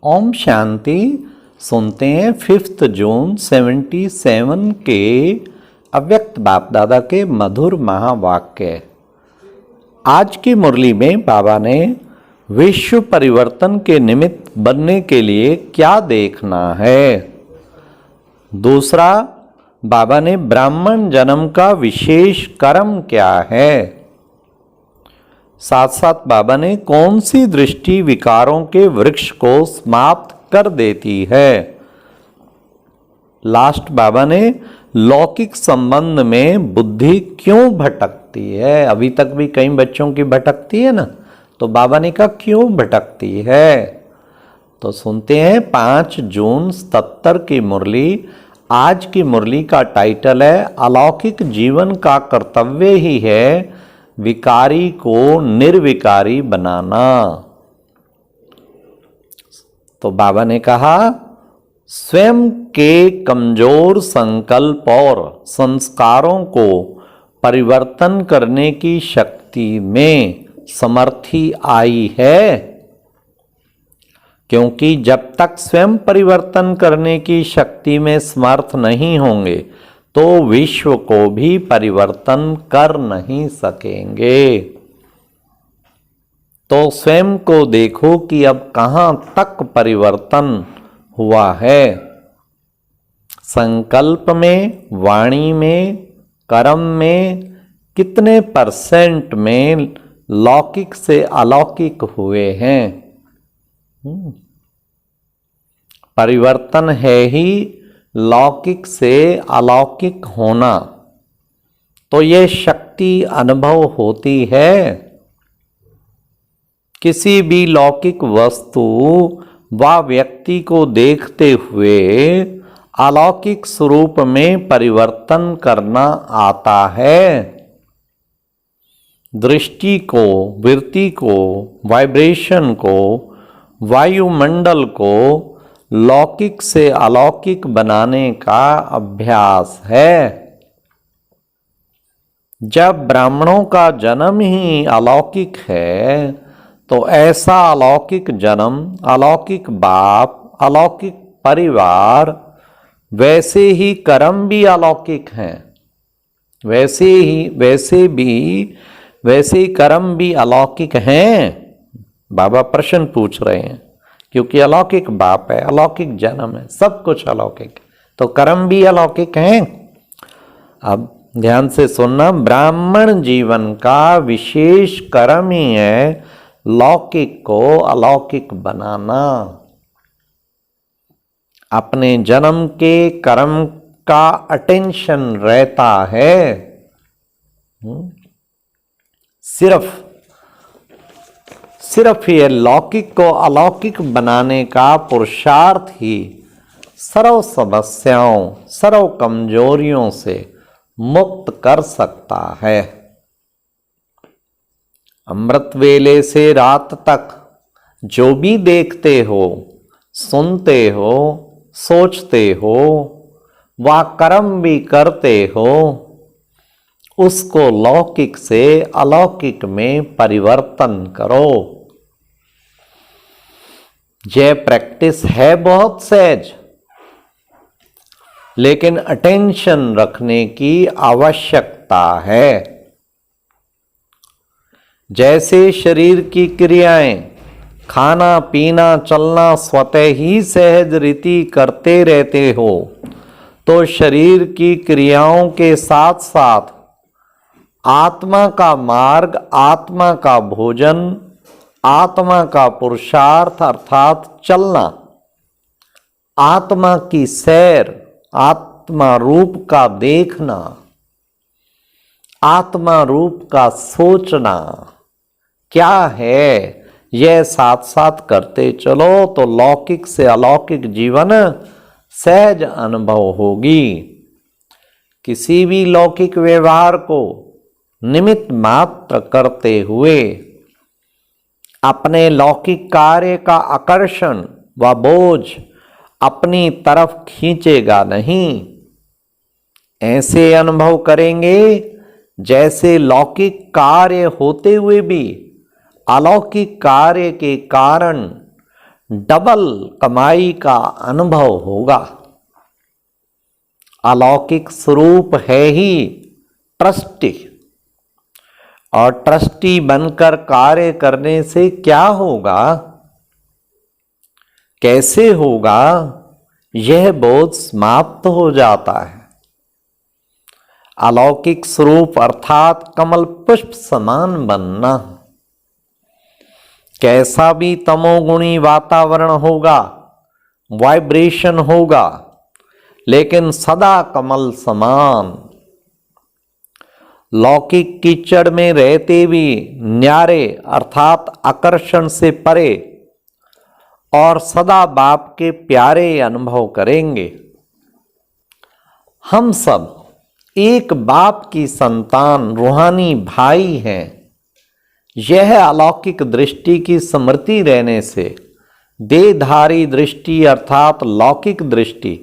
ओम शांति। सुनते हैं 5 जून 77 के अव्यक्त बाप दादा के मधुर महावाक्य। आज की मुरली में बाबा ने विश्व परिवर्तन के निमित्त बनने के लिए क्या देखना है। दूसरा, बाबा ने ब्राह्मण जन्म का विशेष कर्म क्या है। साथ साथ बाबा ने कौन सी दृष्टि विकारों के वृक्ष को समाप्त कर देती है। लास्ट बाबा ने लौकिक संबंध में बुद्धि क्यों भटकती है। अभी तक भी कई बच्चों की भटकती है ना, तो बाबा ने कहा क्यों भटकती है। तो सुनते हैं 5 जून 77 की मुरली। आज की मुरली का टाइटल है अलौकिक जीवन का कर्तव्य ही है विकारी को निर्विकारी बनाना। तो बाबा ने कहा स्वयं के कमजोर संकल्प और संस्कारों को परिवर्तन करने की शक्ति में समर्थी आई है, क्योंकि जब तक स्वयं परिवर्तन करने की शक्ति में समर्थ नहीं होंगे तो विश्व को भी परिवर्तन कर नहीं सकेंगे। तो स्वयं को देखो कि अब कहाँ तक परिवर्तन हुआ है। संकल्प में, वाणी में, कर्म में कितने % में लौकिक से अलौकिक हुए हैं। परिवर्तन है ही लौकिक से अलौकिक होना, तो ये शक्ति अनुभव होती है। किसी भी लौकिक वस्तु व व्यक्ति को देखते हुए अलौकिक स्वरूप में परिवर्तन करना आता है। दृष्टि को, वृत्ति को, वाइब्रेशन को, वायुमंडल को लौकिक से अलौकिक बनाने का अभ्यास है। जब ब्राह्मणों का जन्म ही अलौकिक है, तो ऐसा अलौकिक जन्म, अलौकिक बाप, अलौकिक परिवार, वैसे ही कर्म भी अलौकिक हैं। वैसे कर्म भी अलौकिक हैं। बाबा प्रश्न पूछ रहे हैं, क्योंकि अलौकिक बाप है, अलौकिक जन्म है, सब कुछ अलौकिक, तो कर्म भी अलौकिक हैं। अब ध्यान से सुनना, ब्राह्मण जीवन का विशेष कर्म ही है लौकिक को अलौकिक बनाना। अपने जन्म के कर्म का अटेंशन रहता है। सिर्फ ये लौकिक को अलौकिक बनाने का पुरुषार्थ ही सर्व समस्याओं, सर्व कमजोरियों से मुक्त कर सकता है। अमृत वेले से रात तक जो भी देखते हो, सुनते हो, सोचते हो, व कर्म भी करते हो, उसको लौकिक से अलौकिक में परिवर्तन करो। यह प्रैक्टिस है बहुत सहज, लेकिन अटेंशन रखने की आवश्यकता है। जैसे शरीर की क्रियाएं, खाना पीना चलना स्वतः ही सहज रीति करते रहते हो, तो शरीर की क्रियाओं के साथ साथ आत्मा का मार्ग, आत्मा का भोजन, आत्मा का पुरुषार्थ अर्थात चलना, आत्मा की सैर, आत्मा रूप का देखना, आत्मा रूप का सोचना क्या है, यह साथ साथ करते चलो तो लौकिक से अलौकिक जीवन सहज अनुभव होगी। किसी भी लौकिक व्यवहार को निमित्त मात्र करते हुए अपने लौकिक कार्य का आकर्षण व बोझ अपनी तरफ खींचेगा नहीं। ऐसे अनुभव करेंगे जैसे लौकिक कार्य होते हुए भी अलौकिक कार्य के कारण डबल कमाई का अनुभव होगा। अलौकिक स्वरूप है ही ट्रस्टी, और ट्रस्टी बनकर कार्य करने से क्या होगा, कैसे होगा, यह बोध समाप्त हो जाता है। अलौकिक स्वरूप अर्थात कमल पुष्प समान बनना। कैसा भी तमोगुणी वातावरण होगा, वाइब्रेशन होगा, लेकिन सदा कमल समान। लौकिक कीचड़ में रहते भी न्यारे अर्थात आकर्षण से परे और सदा बाप के प्यारे अनुभव करेंगे। हम सब एक बाप की संतान रूहानी भाई हैं। यह अलौकिक दृष्टि की स्मृति रहने से देहधारी दृष्टि अर्थात लौकिक दृष्टि,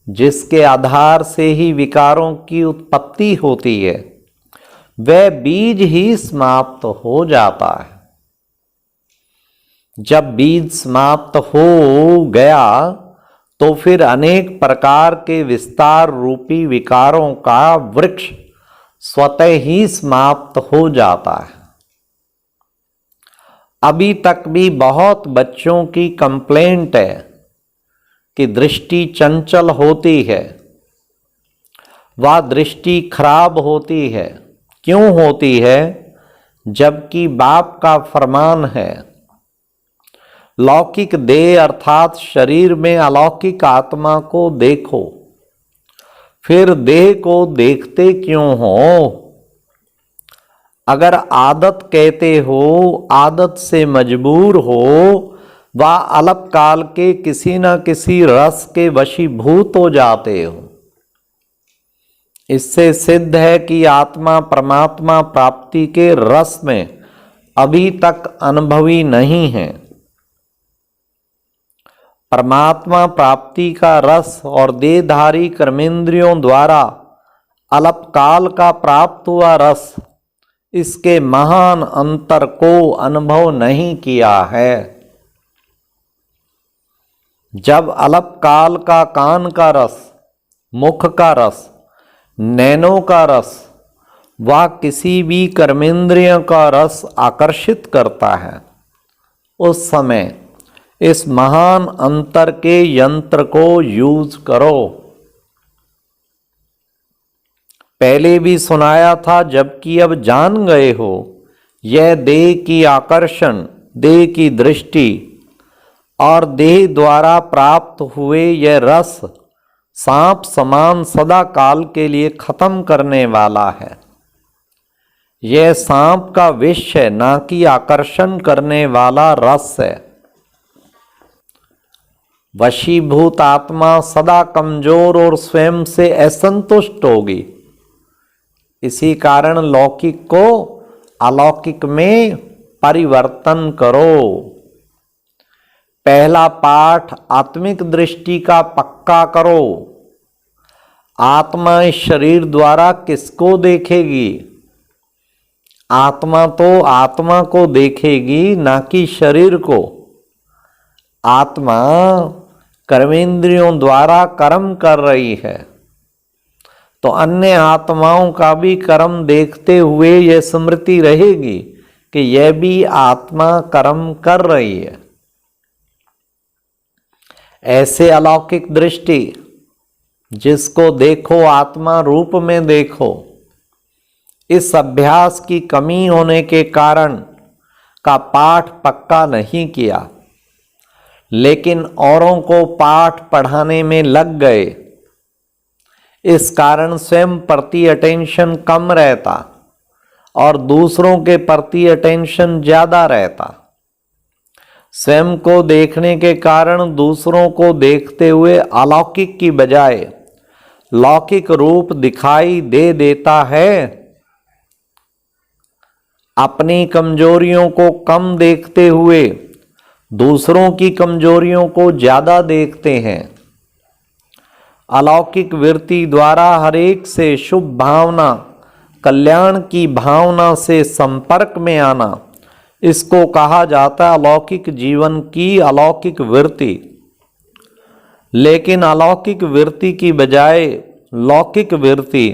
जिसके आधार से ही विकारों की उत्पत्ति होती है, वह बीज ही समाप्त हो जाता है। जब बीज समाप्त हो गया तो फिर अनेक प्रकार के विस्तार रूपी विकारों का वृक्ष स्वतः ही समाप्त हो जाता है। अभी तक भी बहुत बच्चों की कंप्लेंट है कि दृष्टि चंचल होती है, वह दृष्टि खराब होती है। क्यों होती है? जबकि बाप का फरमान है, लौकिक देह अर्थात शरीर में अलौकिक आत्मा को देखो, फिर देह को देखते क्यों हो? अगर आदत कहते हो, आदत से मजबूर हो, व अल्पकाल के किसी न किसी रस के वशीभूत हो जाते हो। इससे सिद्ध है कि आत्मा परमात्मा प्राप्ति के रस में अभी तक अनुभवी नहीं है। परमात्मा प्राप्ति का रस और देहधारी कर्मेंद्रियों द्वारा अल्पकाल का प्राप्त हुआ रस, इसके महान अंतर को अनुभव नहीं किया है। जब अल्पकाल का कान का रस, मुख का रस, नैनों का रस व किसी भी कर्मेंद्रिय का रस आकर्षित करता है, उस समय इस महान अंतर के यंत्र को यूज करो। पहले भी सुनाया था, जबकि अब जान गए हो, यह देह की आकर्षण, देह की दृष्टि और देह द्वारा प्राप्त हुए यह रस सांप समान सदा काल के लिए खत्म करने वाला है। यह सांप का विष है, ना कि आकर्षण करने वाला रस है। वशीभूत आत्मा सदा कमजोर और स्वयं से असंतुष्ट होगी। इसी कारण लौकिक को अलौकिक में परिवर्तन करो। पहला पाठ आत्मिक दृष्टि का पक्का करो। आत्मा इस शरीर द्वारा किसको देखेगी? आत्मा तो आत्मा को देखेगी, ना कि शरीर को। आत्मा कर्मेंद्रियों द्वारा कर्म कर रही है, तो अन्य आत्माओं का भी कर्म देखते हुए यह स्मृति रहेगी कि यह भी आत्मा कर्म कर रही है। ऐसे अलौकिक दृष्टि, जिसको देखो आत्मा रूप में देखो, इस अभ्यास की कमी होने के कारण का पाठ पक्का नहीं किया, लेकिन औरों को पाठ पढ़ाने में लग गए। इस कारण स्वयं प्रति अटेंशन कम रहता और दूसरों के प्रति अटेंशन ज्यादा रहता। स्वयं को देखने के कारण दूसरों को देखते हुए अलौकिक की बजाय लौकिक रूप दिखाई दे देता है। अपनी कमजोरियों को कम देखते हुए दूसरों की कमजोरियों को ज्यादा देखते हैं। अलौकिक वृत्ति द्वारा हरेक से शुभ भावना, कल्याण की भावना से संपर्क में आना, इसको कहा जाता है अलौकिक जीवन की अलौकिक वृत्ति। लेकिन अलौकिक वृत्ति की बजाय लौकिक वृत्ति,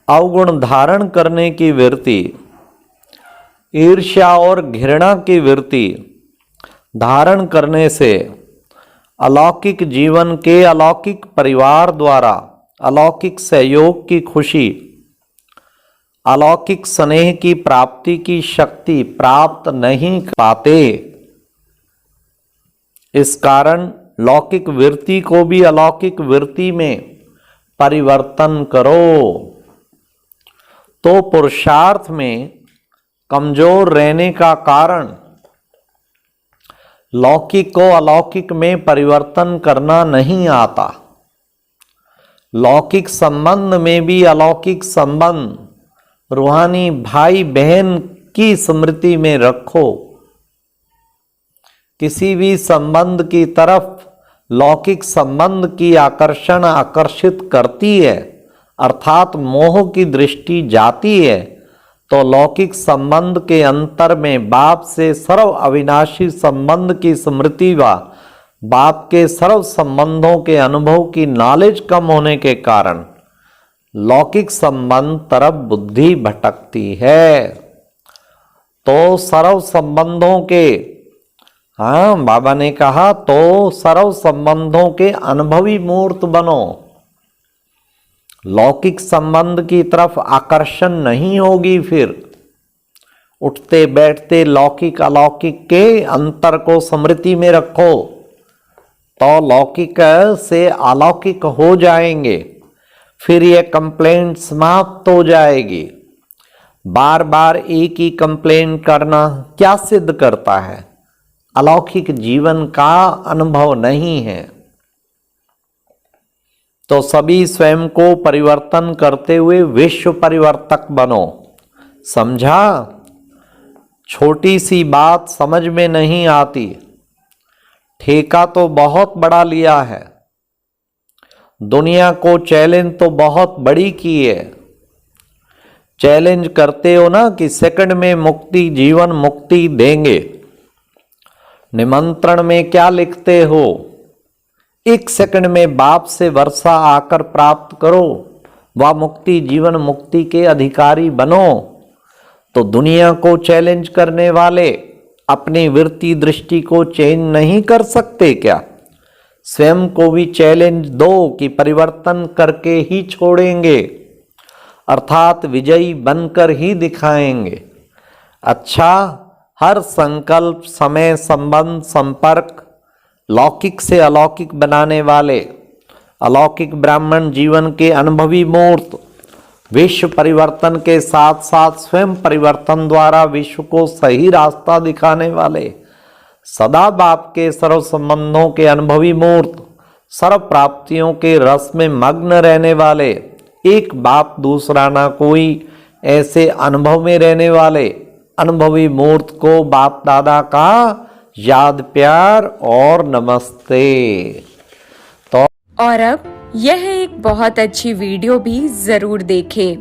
अवगुण धारण करने की वृत्ति, ईर्ष्या और घृणा की वृत्ति धारण करने से अलौकिक जीवन के अलौकिक परिवार द्वारा अलौकिक सहयोग की खुशी, अलौकिक स्नेह की प्राप्ति की शक्ति प्राप्त नहीं पाते। इस कारण लौकिक वृत्ति को भी अलौकिक वृत्ति में परिवर्तन करो। तो पुरुषार्थ में कमजोर रहने का कारण लौकिक को अलौकिक में परिवर्तन करना नहीं आता। लौकिक संबंध में भी अलौकिक संबंध, रूहानी भाई बहन की स्मृति में रखो। किसी भी संबंध की तरफ लौकिक संबंध की आकर्षण आकर्षित करती है, अर्थात मोह की दृष्टि जाती है, तो लौकिक संबंध के अंतर में बाप से सर्व अविनाशी संबंध की स्मृति व बाप के सर्व संबंधों के अनुभव की नॉलेज कम होने के कारण लौकिक संबंध तरफ बुद्धि भटकती है। तो सर्व संबंधों के, हाँ बाबा ने कहा, तो सर्व संबंधों के अनुभवी मूर्त बनो। लौकिक संबंध की तरफ आकर्षण नहीं होगी। फिर उठते बैठते लौकिक अलौकिक के अंतर को स्मृति में रखो तो लौकिक से अलौकिक हो जाएंगे। फिर ये कंप्लेंट समाप्त हो जाएगी। बार बार एक ही कंप्लेंट करना क्या सिद्ध करता है? अलौकिक जीवन का अनुभव नहीं है। तो सभी स्वयं को परिवर्तन करते हुए विश्व परिवर्तक बनो। समझा? छोटी सी बात समझ में नहीं आती, ठेका तो बहुत बड़ा लिया है, दुनिया को चैलेंज तो बहुत बड़ी की है। चैलेंज करते हो ना कि सेकंड में मुक्ति, जीवन मुक्ति देंगे। निमंत्रण में क्या लिखते हो? एक सेकंड में बाप से वर्षा आकर प्राप्त करो, वह मुक्ति जीवन मुक्ति के अधिकारी बनो। तो दुनिया को चैलेंज करने वाले अपनी वृत्ति दृष्टि को चेंज नहीं कर सकते क्या? स्वयं को भी चैलेंज दो कि परिवर्तन करके ही छोड़ेंगे, अर्थात विजयी बनकर ही दिखाएंगे। अच्छा, हर संकल्प, समय, संबंध, संपर्क लौकिक से अलौकिक बनाने वाले अलौकिक ब्राह्मण जीवन के अनुभवी मूर्त, विश्व परिवर्तन के साथ साथ स्वयं परिवर्तन द्वारा विश्व को सही रास्ता दिखाने वाले, सदा बाप के सर्व संबंधों के अनुभवी मूर्त, सर्व प्राप्तियों के रस में मग्न रहने वाले, एक बाप दूसरा ना कोई, ऐसे अनुभव में रहने वाले अनुभवी मूर्त को बाप दादा का याद, प्यार और नमस्ते। तो और अब यह एक बहुत अच्छी वीडियो भी जरूर देखें।